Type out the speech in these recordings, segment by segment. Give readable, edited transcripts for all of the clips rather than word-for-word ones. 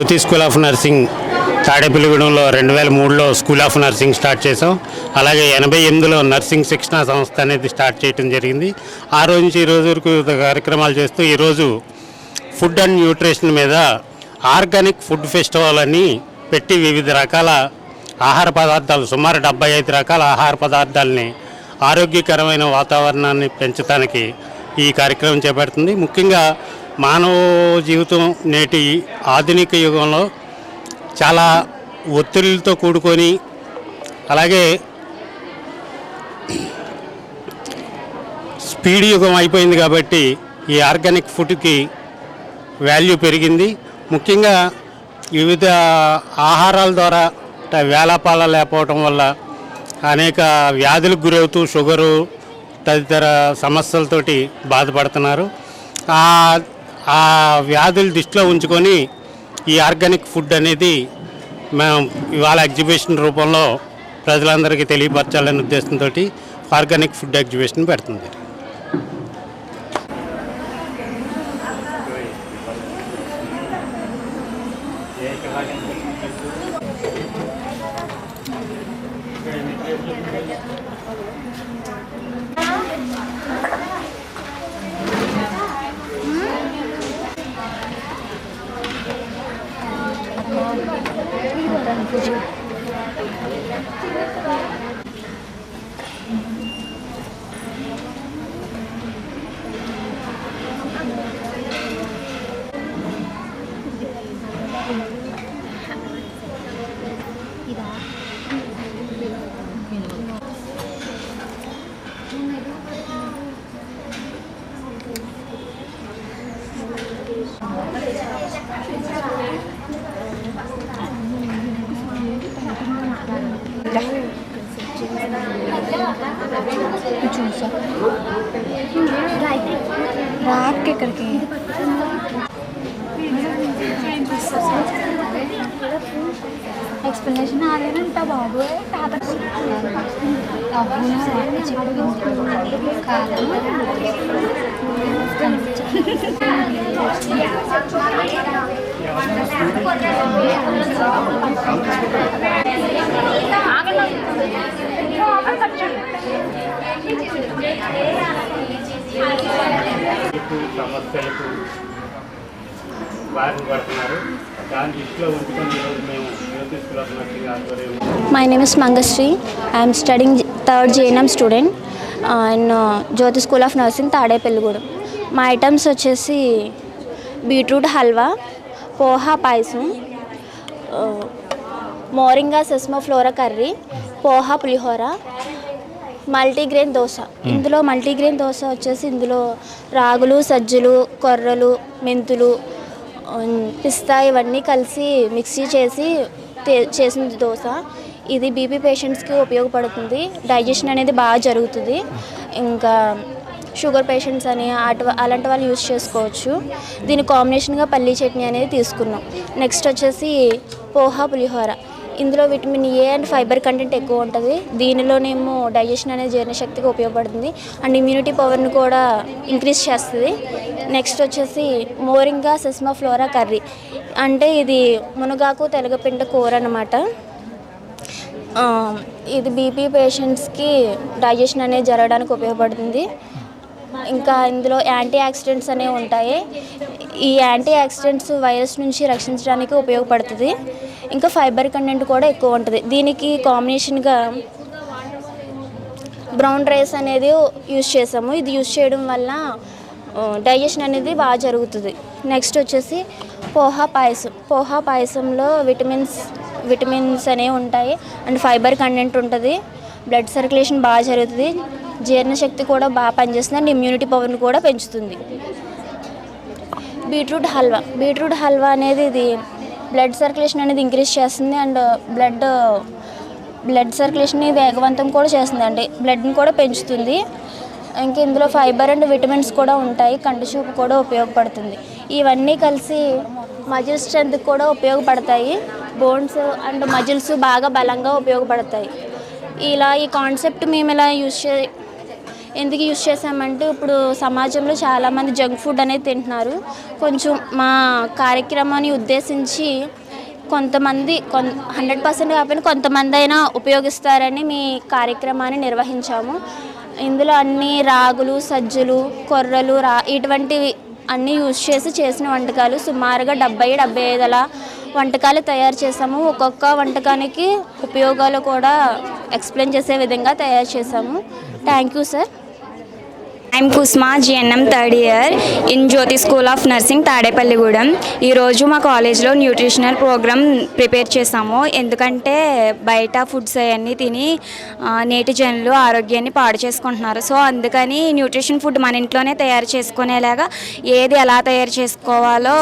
Jyothi school of nursing తాడేపల్లిగూడెంలో 2003లో school of nursing start చేసాం. అలాగే 88లో నర్సింగ్ శిక్షణా సంస్థ అనేది స్టార్ట్ చేయడం జరిగింది. ఆ రోజు నుంచి ఈ రోజు వరకు వివిధ కార్యక్రమాలు చేస్తూ ఈరోజు ఫుడ్ అండ్ న్యూట్రిషన్ మీద ఆర్గానిక్ ఫుడ్ ఫెస్టివల్ అని పెట్టి వివిధ రకాల ఆహార పదార్థాలు సుమారు 75 రకాల ఆహార పదార్థాలని ఆరోగ్యకరమైన వాతావరణాన్ని పెంచడానికి ఈ కార్యక్రమం చేపడుతుంది. ముఖ్యంగా మానవ జీవితం నేటి ఆధునిక యుగంలో చాలా ఒత్తిడిలతో కూడుకొని అలాగే స్పీడ్ యుగం అయిపోయింది కాబట్టి ఈ ఆర్గానిక్ ఫుడ్కి వాల్యూ పెరిగింది. ముఖ్యంగా వివిధ ఆహారాల ద్వారా వేలాపాల లేకపోవటం వల్ల అనేక వ్యాధులకు గురవుతూ షుగరు తదితర సమస్యలతోటి బాధపడుతున్నారు. ఆ వ్యాధులు దృష్టిలో ఉంచుకొని ఈ ఆర్గానిక్ ఫుడ్ అనేది మేము ఇవాళ ఎగ్జిబిషన్ రూపంలో ప్రజలందరికీ తెలియపరచాలనే ఉద్దేశంతో ఆర్గానిక్ ఫుడ్ ఎగ్జిబిషన్ పెడుతుంది. रात के करके एक्सप्लेनेशन आ रहे ना बाबू సమస్యలకు బారిన పడుతున్నారు. దాని దృష్టిలో ఉంచుకొని ఈరోజు మేము జ్యోతి స్కూల్ ఆఫ్ నర్సింగ్ ఆధ్వర్యంలో My name is Mangasri. I am studying 3rd JNM student in Jyoti School of Nursing Tadepalligudem. మా ఐటమ్స్ వచ్చేసి బీట్రూట్ హల్వా, పోహా పాయసం, మోరింగా సెస్మో ఫ్లోరా కర్రీ, పోహా పులిహోర, మల్టీగ్రెయిన్ దోశ. ఇందులో మల్టీగ్రెయిన్ దోశ వచ్చేసి ఇందులో రాగులు, సజ్జలు, కొర్రలు, మెంతులు, పిస్తా ఇవన్నీ కలిసి మిక్సీ చేసి చేసిన దోశ. ఇది బీపీ పేషెంట్స్కి ఉపయోగపడుతుంది. డైజెషన్ అనేది బాగా జరుగుతుంది. ఇంకా షుగర్ పేషెంట్స్ అని అలాంటి వాళ్ళు యూజ్ చేసుకోవచ్చు. దీని కాంబినేషన్గా పల్లీ చట్నీ అనేది తీసుకున్నాం. నెక్స్ట్ వచ్చేసి పోహా పులిహోర. ఇందులో vitamin A and fibre content ఎక్కువ ఉంటుంది. దీనిలోనేమో డైజెషన్ అనేది జీర్ణశక్తికి ఉపయోగపడుతుంది అండ్ ఇమ్యూనిటీ పవర్ని కూడా ఇంక్రీజ్ చేస్తుంది. నెక్స్ట్ వచ్చేసి మోరింగా సెస్మా ఫ్లోరా కర్రీ, అంటే ఇది మునగాకు తెలగపిండి కూర అన్నమాట. ఇది బీపీ పేషెంట్స్కి డైజెషన్ అనేది జరగడానికి ఉపయోగపడుతుంది. ఇంకా ఇందులో యాంటీ ఆక్సిడెంట్స్ అనేవి ఉంటాయి. ఈ యాంటీ ఆక్సిడెంట్స్ వైరస్ నుంచి రక్షించడానికి ఉపయోగపడుతుంది. ఇంకా ఫైబర్ కంటెంట్ కూడా ఎక్కువ ఉంటుంది. దీనికి కాంబినేషన్గా బ్రౌన్ రైస్ అనేది యూజ్ చేసాము. ఇది యూజ్ చేయడం వల్ల డైజెషన్ అనేది బాగా జరుగుతుంది. నెక్స్ట్ వచ్చేసి పోహా పాయసం. పోహా పాయసంలో విటమిన్స్ అనేవి ఉంటాయి అండ్ ఫైబర్ కంటెంట్ ఉంటుంది. బ్లడ్ సర్క్యులేషన్ బాగా జరుగుతుంది. జీర్ణశక్తి కూడా బాగా పనిచేస్తుంది అండ్ ఇమ్యూనిటీ పవర్ని కూడా పెంచుతుంది. బీట్రూట్ హల్వా అనేది ఇది బ్లడ్ సర్క్యులేషన్ అనేది ఇంక్రీజ్ చేస్తుంది అండ్ బ్లడ్ సర్క్యులేషన్ వేగవంతం కూడా చేస్తుంది, అంటే బ్లడ్ని కూడా పెంచుతుంది. ఇంకా ఇందులో ఫైబర్ అండ్ విటమిన్స్ కూడా ఉంటాయి. కంటి చూపు కూడా ఉపయోగపడుతుంది. ఇవన్నీ కలిసి మజిల్ స్ట్రెంత్కి కూడా ఉపయోగపడతాయి. బోన్స్ అండ్ మజిల్స్ బాగా బలంగా ఉపయోగపడతాయి. ఇలా ఈ కాన్సెప్ట్ మేము ఇలా ఎందుకు యూజ్ చేసామంటే ఇప్పుడు సమాజంలో చాలామంది జంక్ ఫుడ్ అనేది తింటున్నారు. కొంచెం మా కార్యక్రమాన్ని ఉద్దేశించి కొంతమంది 100% కాకపోయినా కొంతమంది అయినా ఉపయోగిస్తారని మీ కార్యక్రమాన్ని నిర్వహించాము. ఇందులో అన్ని రాగులు, సజ్జలు, కొర్రలు, ఇటువంటివి అన్నీ యూజ్ చేసి చేసిన వంటకాలు సుమారుగా 70-75 అలా వంటకాలు తయారు చేసాము. ఒక్కొక్క వంటకానికి ఉపయోగాలు కూడా ఎక్స్ప్లెయిన్ చేసే విధంగా తయారు చేసాము. Thank you sir. I'm Kusma, GNM third year in Jyoti School of Nursing, Tadepalligudem. ఈరోజు మా కాలేజ్లో న్యూట్రిషనల్ ప్రోగ్రామ్ ప్రిపేర్ చేసాము. ఎందుకంటే బయట ఫుడ్స్ అవన్నీ తిని నేటి జనులు ఆరోగ్యాన్ని పాడు చేసుకుంటున్నారు. సో అందుకని న్యూట్రిషన్ ఫుడ్ మన ఇంట్లోనే తయారు చేసుకునేలాగా ఏది ఎలా తయారు చేసుకోవాలో,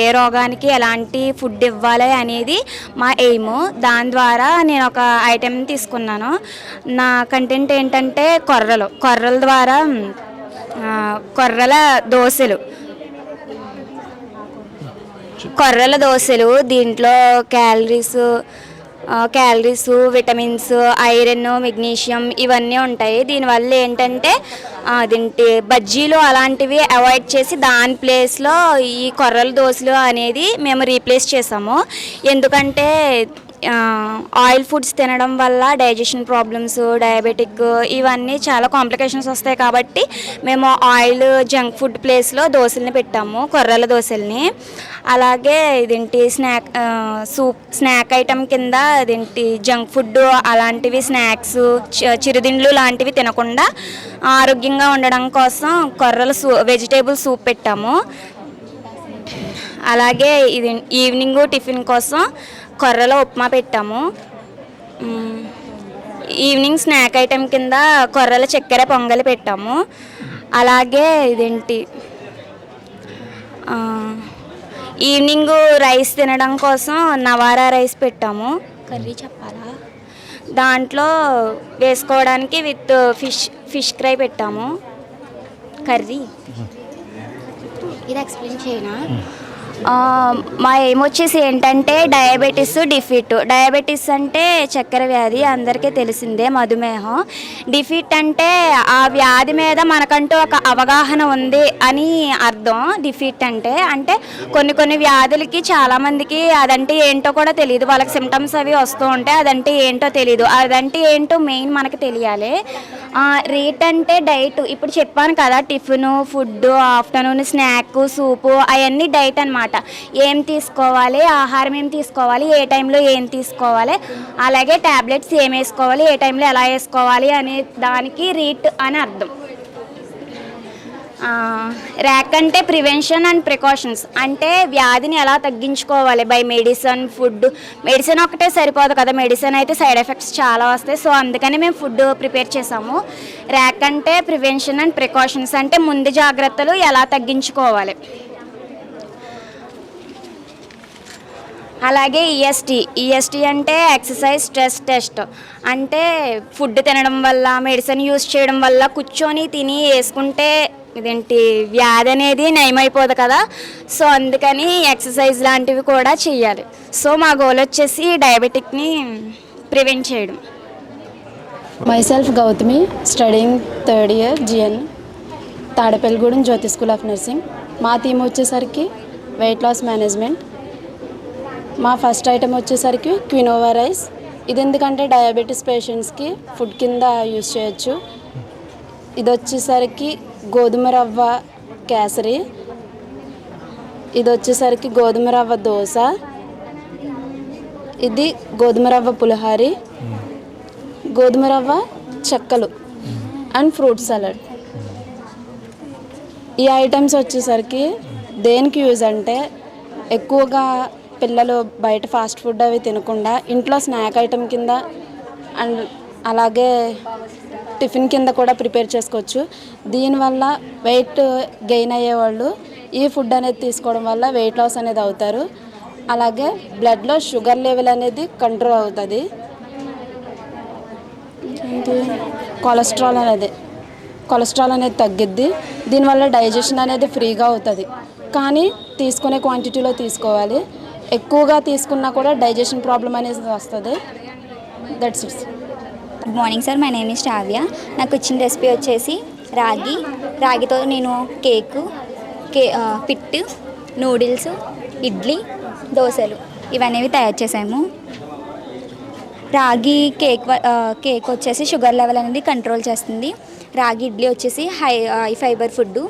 ఏ రోగానికి ఎలాంటి ఫుడ్ ఇవ్వాలి అనేది మా ఎయిమ్. దాని ద్వారా నేను ఒక ఐటెం తీసుకున్నాను. నా కంటెంట్ ఏంటంటే కొర్రల ద్వారా కొర్రల దోశలు. దీంట్లో క్యాలరీస్, విటమిన్స్, ఐరన్, మెగ్నీషియం ఇవన్నీ ఉంటాయి. దీనివల్ల ఏంటంటే అదేంటి బజ్జీలు అలాంటివి అవాయిడ్ చేసి దాని ప్లేస్లో ఈ కొర్రల దోశలు అనేది మేము రీప్లేస్ చేసాము. ఎందుకంటే ఆయిల్ ఫుడ్స్ తినడం వల్ల డైజెషన్ ప్రాబ్లమ్స్, డయాబెటిక్ ఇవన్నీ చాలా కాంప్లికేషన్స్ వస్తాయి. కాబట్టి మేము ఆయిల్ జంక్ ఫుడ్ ప్లేస్లో దోశల్ని పెట్టాము, కొర్రల దోశల్ని. అలాగే ఇదేంటి స్నాక్ ఐటమ్ కింద అదేంటి జంక్ ఫుడ్ అలాంటివి స్నాక్స్, చిరుతిండ్లు లాంటివి తినకుండా ఆరోగ్యంగా ఉండడం కోసం కొర్రల వెజిటేబుల్ సూప్ పెట్టాము. అలాగే ఇది ఈవినింగ్ టిఫిన్ కోసం కొర్రల ఉప్మా పెట్టాము. ఈవినింగ్ స్నాక్ ఐటెం కింద కొర్రల చక్కెర పొంగలి పెట్టాము. అలాగే ఇదేంటి ఈవినింగ్ రైస్ తినడం కోసం నవారా రైస్ పెట్టాము. కర్రీ చెప్పాలా? దాంట్లో వేసుకోవడానికి విత్ ఫిష్ ఫ్రై పెట్టాము. కర్రీ ఇది ఎక్స్ప్లెయిన్ చేయనా? మా ఏమొచ్చేసి ఏంటంటే డయాబెటీస్ అంటే చక్కెర వ్యాధి అందరికీ తెలిసిందే, మధుమేహం. డిఫీట్ అంటే ఆ వ్యాధి మీద మనకంటూ ఒక అవగాహన ఉంది అని అర్థం. డిఫీట్ అంటే కొన్ని వ్యాధులకి చాలామందికి అదంటే ఏంటో కూడా తెలియదు. వాళ్ళకి సిమ్టమ్స్ అవి వస్తూ ఉంటాయి, అదంటే ఏంటో తెలియదు. అదంటే ఏంటో మెయిన్ మనకు తెలియాలి. రేట్ అంటే డైట్. ఇప్పుడు చెప్పాను కదా, టిఫిను, ఫుడ్, ఆఫ్టర్నూన్ స్నాక్, సూపు అవన్నీ డైట్ అన్నమాట. ఏం తీసుకోవాలి, ఆహారం ఏం తీసుకోవాలి, ఏ టైంలో ఏం తీసుకోవాలి, అలాగే ట్యాబ్లెట్స్ ఏం వేసుకోవాలి, ఏ టైంలో ఎలా వేసుకోవాలి అనే దానికి రీట్ అని అర్థం. ర్యాక్ అంటే ప్రివెన్షన్ అండ్ ప్రికాషన్స్. అంటే వ్యాధిని ఎలా తగ్గించుకోవాలి బై మెడిసిన్, ఫుడ్. మెడిసిన్ ఒకటే సరిపోదు కదా, మెడిసిన్ అయితే సైడ్ ఎఫెక్ట్స్ చాలా వస్తాయి. సో అందుకని మేము ఫుడ్ ప్రిపేర్ చేసాము. ర్యాక్ అంటే ప్రివెన్షన్ అండ్ ప్రికాషన్స్, అంటే ముందు జాగ్రత్తలు ఎలా తగ్గించుకోవాలి. అలాగే ఈఎస్టీ అంటే ఎక్సర్సైజ్ స్ట్రెస్ టెస్ట్. అంటే ఫుడ్ తినడం వల్ల, మెడిసిన్ యూజ్ చేయడం వల్ల కూర్చొని తిని వేసుకుంటే ఇదేంటి వ్యాధి అనేది నయమైపోదు కదా. సో అందుకని ఎక్సర్సైజ్ లాంటివి కూడా చేయాలి. సో మా గోల్ వచ్చేసి డయాబెటిక్ని ప్రివెంట్ చేయడం. Myself Gautami, studying third year GN, Tadepalligudem Jyothi school of nursing. మా థీమ్ వచ్చేసరికి వెయిట్ లాస్ మేనేజ్మెంట్. మా ఫస్ట్ ఐటెం వచ్చేసరికి క్వినోవా రైస్. ఇది ఎందుకంటే డయాబెటీస్ పేషెంట్స్కి ఫుడ్ కింద యూజ్ చేయొచ్చు. ఇది వచ్చేసరికి గోధుమ రవ్వ కేసరి. ఇది వచ్చేసరికి గోధుమ రవ్వ దోశ. ఇది గోధుమ రవ్వ పులిహారి, గోధుమ రవ్వ చెక్కలు అండ్ ఫ్రూట్ సలాడ్. ఈ ఐటమ్స్ వచ్చేసరికి దేనికి యూజ్ అంటే, ఎక్కువగా పిల్లలు బయట ఫాస్ట్ ఫుడ్ అవి తినకుండా ఇంట్లో స్నాక్ ఐటమ్ కింద అండ్ అలాగే టిఫిన్ కింద కూడా ప్రిపేర్ చేసుకోవచ్చు. దీనివల్ల వెయిట్ గెయిన్ అయ్యేవాళ్ళు ఈ ఫుడ్ అనేది తీసుకోవడం వల్ల వెయిట్ లాస్ అనేది అవుతారు. అలాగే బ్లడ్లో షుగర్ లెవెల్ అనేది కంట్రోల్ అవుతుంది. కొలెస్ట్రాల్ అనేది తగ్గిద్ది. దీనివల్ల డైజెషన్ అనేది ఫ్రీగా అవుతుంది. కానీ తీసుకునే క్వాంటిటీలో తీసుకోవాలి. ఎక్కువగా తీసుకున్నా కూడా డైజెషన్ ప్రాబ్లం అనేది వస్తుంది. That's it. Good morning sir, my name is Shravya. నాకు వచ్చిన రెసిపీ వచ్చేసి రాగితో నేను పిట్టు, నూడిల్స్, ఇడ్లీ, దోశలు ఇవన్నీ తయారు చేసాము. రాగి కేక్ వచ్చేసి షుగర్ లెవెల్ అనేది కంట్రోల్ చేస్తుంది. రాగి ఇడ్లీ వచ్చేసి హై ఫైబర్ ఫుడ్డు.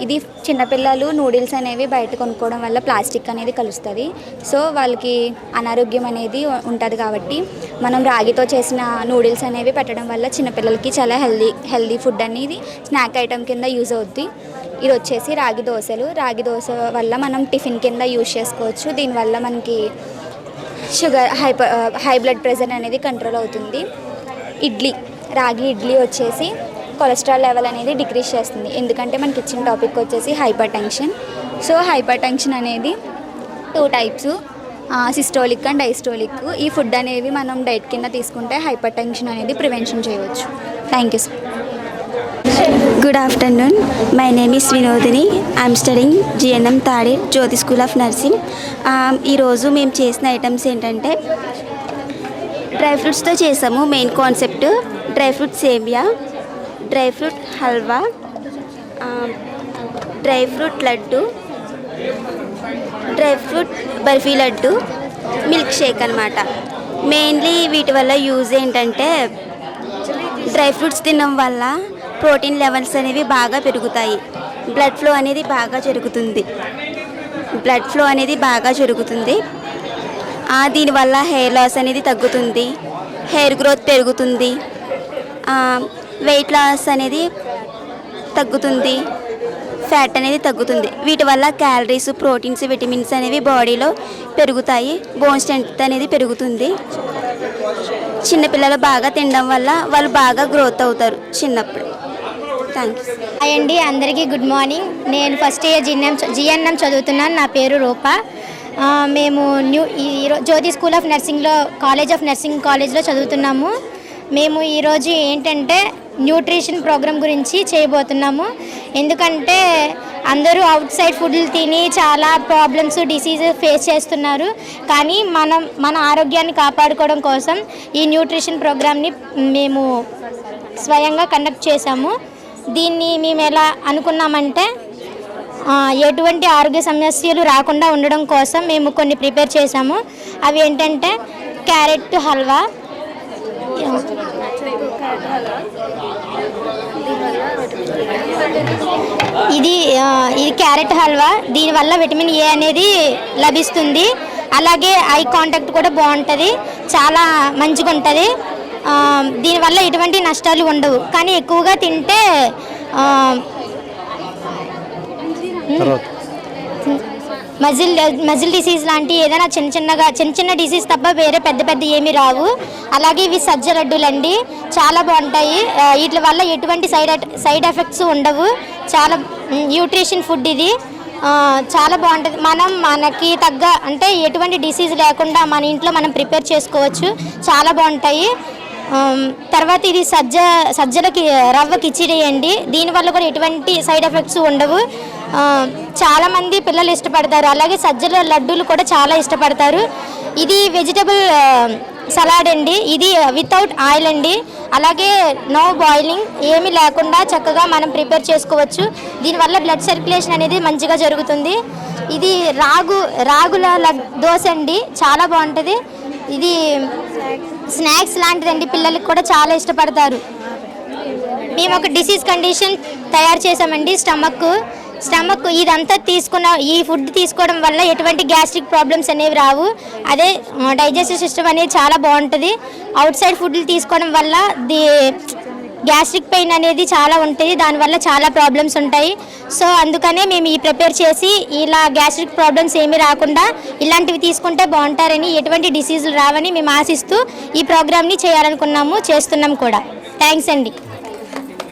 ఇది చిన్నపిల్లలు నూడిల్స్ అనేవి బయట కొనుక్కోవడం వల్ల ప్లాస్టిక్ అనేది కలుస్తుంది. సో వాళ్ళకి అనారోగ్యం అనేది ఉంటుంది కాబట్టి మనం రాగితో చేసిన నూడిల్స్ అనేవి పెట్టడం వల్ల చిన్నపిల్లలకి చాలా హెల్దీ ఫుడ్ అనేది స్నాక్ ఐటమ్ కింద యూజ్ అవుద్ది. ఇది వచ్చేసి రాగి దోశ వల్ల మనం టిఫిన్ కింద యూజ్ చేసుకోవచ్చు. దీనివల్ల మనకి హై బ్లడ్ ప్రెషర్ అనేది కంట్రోల్ అవుతుంది. రాగి ఇడ్లీ వచ్చేసి కొలెస్ట్రాల్ లెవెల్ అనేది డిక్రీజ్ చేస్తుంది. ఎందుకంటే మనకి ఇచ్చిన టాపిక్ వచ్చేసి hyper tension. So hyper tension అనేది 2 టైప్స్, సిస్టోలిక్ అండ్ డైస్టోలిక్. ఈ ఫుడ్ అనేవి మనం డైట్ కింద తీసుకుంటే హైపర్ టెన్షన్ అనేది ప్రివెన్షన్ చేయవచ్చు. Thank you sir. Good afternoon. My name is Vinodini. I am studying GNM Thadir, Jyoti School of Nursing. ఈరోజు మేము చేసిన ఐటమ్స్ ఏంటంటే డ్రై ఫ్రూట్స్తో చేసాము. మెయిన్ కాన్సెప్ట్ డ్రై ఫ్రూట్ సేమియా, dry fruit halwa, dry fruit laddu, dry fruit barfi laddu, milk shake అన్నమాట. Mainly వీటి వల్ల use ఏంటంటే డ్రై ఫ్రూట్స్ తినడం వల్ల ప్రోటీన్ లెవెల్స్ అనేవి బాగా పెరుగుతాయి. బ్లడ్ ఫ్లో అనేది బాగా జరుగుతుంది. దీనివల్ల హెయిర్ లాస్ అనేది తగ్గుతుంది, హెయిర్ గ్రోత్ పెరుగుతుంది, వెయిట్ లాస్ అనేది తగ్గుతుంది, ఫ్యాట్ అనేది తగ్గుతుంది. వీటి వల్ల క్యాలరీస్, ప్రోటీన్స్, విటమిన్స్ అనేవి బాడీలో పెరుగుతాయి. బోన్ స్ట్రెంత్ అనేది పెరుగుతుంది. చిన్నపిల్లలు బాగా తినడం వల్ల వాళ్ళు బాగా గ్రోత్ అవుతారు చిన్నప్పుడు. Thank you. హాయ్ అండి, అందరికీ గుడ్ మార్నింగ్. నేను ఫస్ట్ ఇయర్ జిఎన్ఎం చదువుతున్నాను. నా పేరు రూప. మేము జ్యోతి స్కూల్ ఆఫ్ నర్సింగ్లో కాలేజ్లో చదువుతున్నాము. మేము ఈరోజు ఏంటంటే న్యూట్రిషన్ ప్రోగ్రామ్ గురించి చేయబోతున్నాము. ఎందుకంటే అందరూ అవుట్ సైడ్ ఫుడ్లు తిని చాలా ప్రాబ్లమ్స్, డిసీజ్ ఫేస్ చేస్తున్నారు. కానీ మన ఆరోగ్యాన్ని కాపాడుకోవడం కోసం ఈ న్యూట్రిషన్ ప్రోగ్రామ్ని మేము స్వయంగా కండక్ట్ చేశాము. దీన్ని మేము ఎలా అనుకున్నామంటే ఎటువంటి ఆరోగ్య సమస్యలు రాకుండా ఉండడం కోసం మేము కొన్ని ప్రిపేర్ చేసాము. అవి ఏంటంటే క్యారెట్ హల్వా, ఇది క్యారెట్ హల్వా. దీనివల్ల విటమిన్ ఏ అనేది లభిస్తుంది. అలాగే ఐ కాంటాక్ట్ కూడా బాగుంటుంది, చాలా మంచిగా ఉంటుంది. దీనివల్ల ఎటువంటి నష్టాలు ఉండవు. కానీ ఎక్కువగా తింటే మజిల్ డిసీజ్ లాంటి ఏదైనా చిన్న డిసీజ్ తప్ప వేరే పెద్ద ఏమీ రావు. అలాగే ఇవి సజ్జ లడ్డూలండి, చాలా బాగుంటాయి. వీటి వల్ల ఎటువంటి సైడ్ ఎఫెక్ట్స్ ఉండవు. చాలా న్యూట్రిషన్ ఫుడ్ ఇది, చాలా బాగుంటుంది. మనకి తగ్గ అంటే ఎటువంటి డిసీజ్ లేకుండా మన ఇంట్లో మనం ప్రిపేర్ చేసుకోవచ్చు. చాలా బాగుంటాయి. తర్వాత ఇది సజ్జలకి రవ్వ కిచిడి అండి. దీనివల్ల కూడా ఎటువంటి సైడ్ ఎఫెక్ట్స్ ఉండవు. చాలామంది పిల్లలు ఇష్టపడతారు. అలాగే సజ్జల లడ్డూలు కూడా చాలా ఇష్టపడతారు. ఇది వెజిటబుల్ సలాడ్ అండి. ఇది వితౌట్ ఆయిల్ అండి. అలాగే నో బాయిలింగ్, ఏమీ లేకుండా చక్కగా మనం ప్రిపేర్ చేసుకోవచ్చు. దీనివల్ల బ్లడ్ సర్క్యులేషన్ అనేది మంచిగా జరుగుతుంది. ఇది రాగుల దోశ అండి, చాలా బాగుంటుంది. ఇది స్నాక్స్ లాంటిదండి, పిల్లలకి కూడా చాలా ఇష్టపడతారు. మేము ఒక డిసీజ్ కండిషన్ తయారు చేసామండి, స్టమక్. ఇదంతా ఈ ఫుడ్ తీసుకోవడం వల్ల ఎటువంటి గ్యాస్ట్రిక్ ప్రాబ్లమ్స్ అనేవి రావు. అదే డైజెస్టివ్ సిస్టమ్ అనేది చాలా బాగుంటుంది. అవుట్ సైడ్ ఫుడ్లు తీసుకోవడం వల్ల గ్యాస్ట్రిక్ పెయిన్ అనేది చాలా ఉంటుంది. దానివల్ల చాలా ప్రాబ్లమ్స్ ఉంటాయి. సో అందుకనే మేము ప్రిపేర్ చేసి ఇలా గ్యాస్ట్రిక్ ప్రాబ్లమ్స్ ఏమీ రాకుండా ఇలాంటివి తీసుకుంటే బాగుంటారని, ఎటువంటి డిసీజులు రావని మేము ఆశిస్తూ ఈ ప్రోగ్రామ్ని చేయాలనుకున్నాము, చేస్తున్నాం కూడా. థ్యాంక్స్ అండి.